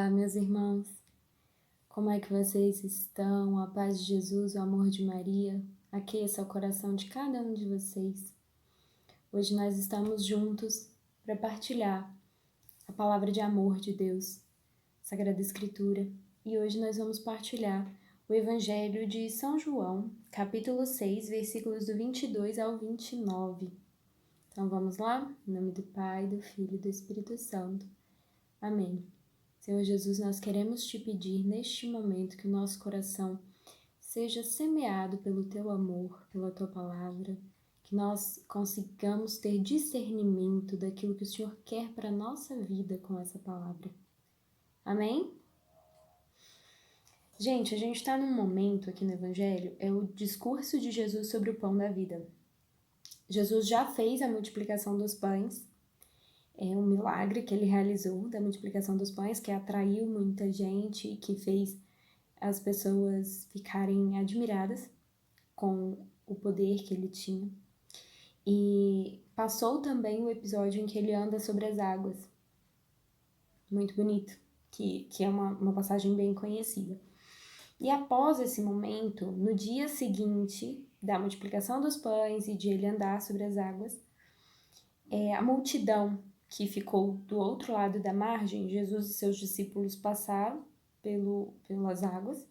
Olá, meus irmãos. Como é que vocês estão? A paz de Jesus, o amor de Maria, aqueça o coração de cada um de vocês. Hoje nós estamos juntos para partilhar a palavra de amor de Deus, Sagrada Escritura. E hoje nós vamos partilhar o Evangelho de São João, capítulo 6, versículos do 22 ao 29. Então vamos lá? Em nome do Pai, do Filho e do Espírito Santo. Amém. Senhor Jesus, nós queremos te pedir neste momento que o nosso coração seja semeado pelo teu amor, pela tua palavra, que nós consigamos ter discernimento daquilo que o Senhor quer para a nossa vida com essa palavra. Amém? Gente, a gente está num momento aqui no Evangelho, é o discurso de Jesus sobre o pão da vida. Jesus já fez a multiplicação dos pães, é um milagre que ele realizou da multiplicação dos pães, que atraiu muita gente e que fez as pessoas ficarem admiradas com o poder que ele tinha. E passou também o episódio em que ele anda sobre as águas. Muito bonito, que é uma passagem bem conhecida. E após esse momento, no dia seguinte da multiplicação dos pães e de ele andar sobre as águas, a multidão que ficou do outro lado da margem, Jesus e seus discípulos passaram pelas águas,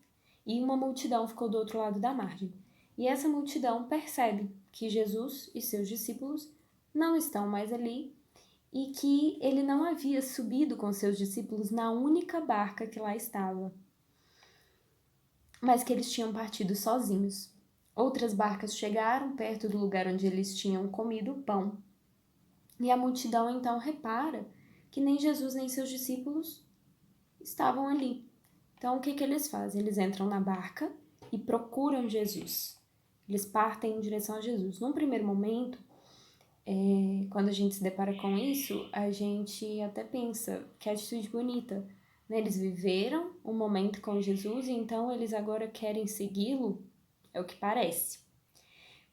e uma multidão ficou do outro lado da margem. E essa multidão percebe que Jesus e seus discípulos não estão mais ali e que ele não havia subido com seus discípulos na única barca que lá estava, mas que eles tinham partido sozinhos. Outras barcas chegaram perto do lugar onde eles tinham comido o pão. E a multidão então repara que nem Jesus nem seus discípulos estavam ali. Então o que eles fazem? Eles entram na barca e procuram Jesus. Eles partem em direção a Jesus. Num primeiro momento, quando a gente se depara com isso, a gente até pensa que atitude bonita, né? Eles viveram um momento com Jesus e então eles agora querem segui-lo, é o que parece.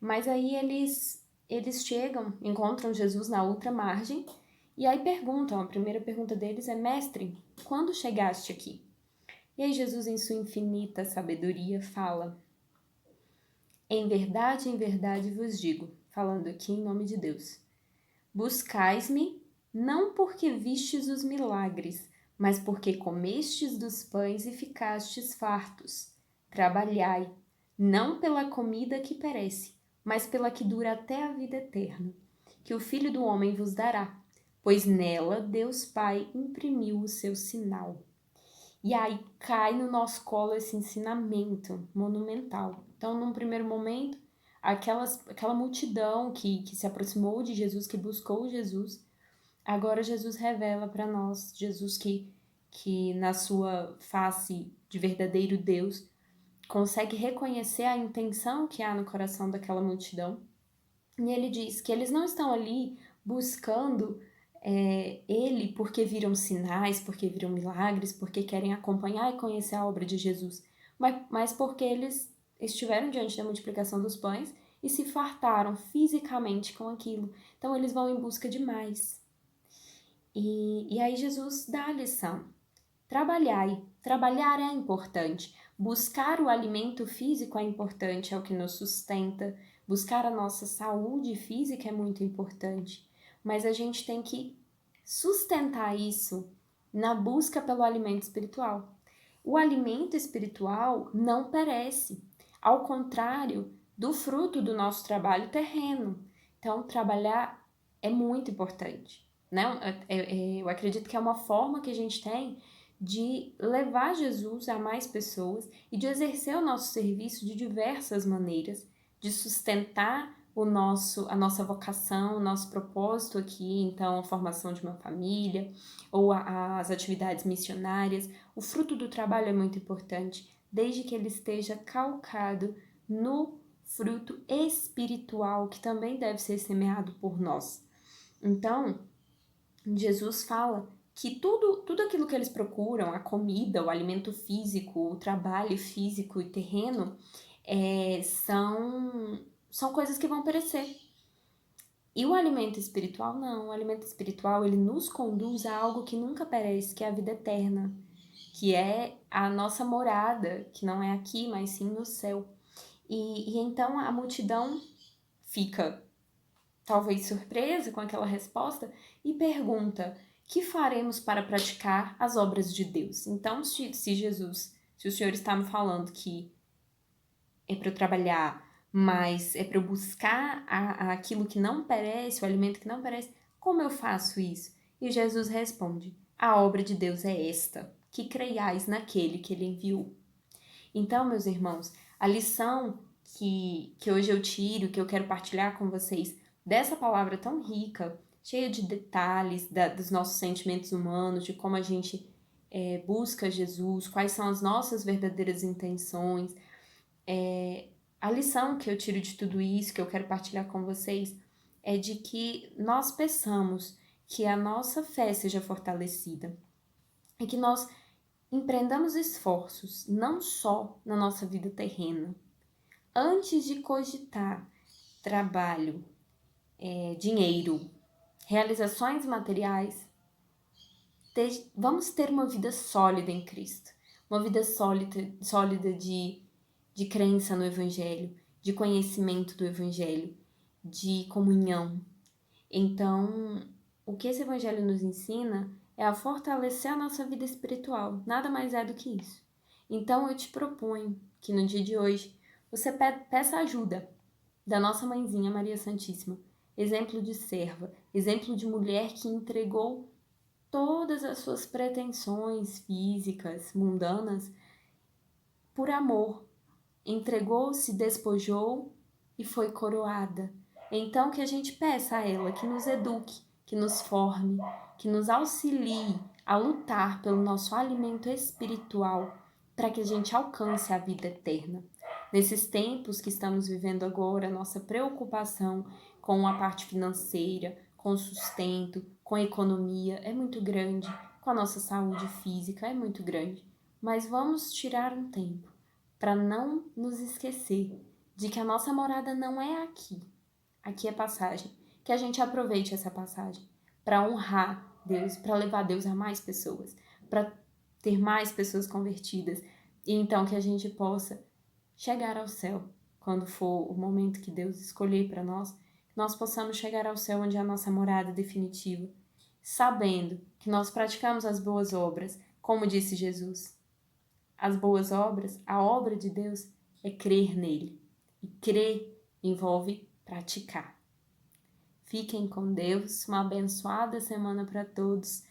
Mas aí eles chegam, encontram Jesus na outra margem e aí perguntam, a primeira pergunta deles é: Mestre, quando chegaste aqui? E aí Jesus, em sua infinita sabedoria, fala: em verdade vos digo, falando aqui em nome de Deus, buscais-me não porque vistes os milagres, mas porque comestes dos pães e ficastes fartos. Trabalhai, não pela comida que perece, mas pela que dura até a vida eterna, que o Filho do Homem vos dará, pois nela Deus Pai imprimiu o seu sinal. E aí cai no nosso colo esse ensinamento monumental. Então, num primeiro momento, aquela multidão que se aproximou de Jesus, que buscou Jesus, agora Jesus revela para nós, Jesus que na sua face de verdadeiro Deus, consegue reconhecer a intenção que há no coração daquela multidão. E ele diz que eles não estão ali buscando ele porque viram sinais, porque viram milagres, porque querem acompanhar e conhecer a obra de Jesus, mas porque eles estiveram diante da multiplicação dos pães e se fartaram fisicamente com aquilo. Então eles vão em busca de mais. E aí Jesus dá a lição. Trabalhar é importante, buscar o alimento físico é importante, é o que nos sustenta, buscar a nossa saúde física é muito importante, mas a gente tem que sustentar isso na busca pelo alimento espiritual. O alimento espiritual não perece, ao contrário do fruto do nosso trabalho terreno. Então, trabalhar é muito importante, né? Eu acredito que é uma forma que a gente tem de levar Jesus a mais pessoas e de exercer o nosso serviço de diversas maneiras, de sustentar a nossa vocação, o nosso propósito aqui, então a formação de uma família ou as atividades missionárias. O fruto do trabalho é muito importante, desde que ele esteja calcado no fruto espiritual, que também deve ser semeado por nós. Então, Jesus fala que tudo aquilo que eles procuram, a comida, o alimento físico, o trabalho físico e terreno, são coisas que vão perecer. E o alimento espiritual não. O alimento espiritual, ele nos conduz a algo que nunca perece, que é a vida eterna. que é a nossa morada, que não é aqui, mas sim no céu. E então a multidão fica talvez surpresa com aquela resposta e pergunta: que faremos para praticar as obras de Deus? Então, se o Senhor está me falando que é para eu trabalhar, mas é para eu buscar aquilo que não perece, o alimento que não perece, como eu faço isso? E Jesus responde: a obra de Deus é esta, que creiais naquele que ele enviou. Então, meus irmãos, a lição que hoje eu tiro, que eu quero partilhar com vocês, dessa palavra tão rica, cheia de detalhes dos nossos sentimentos humanos, de como a gente busca Jesus, quais são as nossas verdadeiras intenções. A lição que eu tiro de tudo isso, que eu quero partilhar com vocês, é de que nós peçamos que a nossa fé seja fortalecida e que nós empreendamos esforços, não só na nossa vida terrena. Antes de cogitar trabalho, dinheiro, realizações materiais, vamos ter uma vida sólida em Cristo. Uma vida sólida de crença no Evangelho, de conhecimento do Evangelho, de comunhão. Então, o que esse Evangelho nos ensina é a fortalecer a nossa vida espiritual. Nada mais é do que isso. Então, eu te proponho que no dia de hoje você peça ajuda da nossa mãezinha Maria Santíssima. Exemplo de serva, exemplo de mulher que entregou todas as suas pretensões físicas, mundanas, por amor. Entregou-se, despojou e foi coroada. Então que a gente peça a ela que nos eduque, que nos forme, que nos auxilie a lutar pelo nosso alimento espiritual para que a gente alcance a vida eterna. Nesses tempos que estamos vivendo agora, nossa preocupação com a parte financeira, com o sustento, com a economia é muito grande, com a nossa saúde física é muito grande. Mas vamos tirar um tempo para não nos esquecer de que a nossa morada não é aqui. Aqui é passagem. Que a gente aproveite essa passagem para honrar Deus, para levar Deus a mais pessoas, para ter mais pessoas convertidas. E então que a gente possa chegar ao céu quando for o momento que Deus escolher para nós, nós possamos chegar ao céu onde é a nossa morada definitiva, sabendo que nós praticamos as boas obras, como disse Jesus. As boas obras, a obra de Deus é crer nele. E crer envolve praticar. Fiquem com Deus, uma abençoada semana para todos.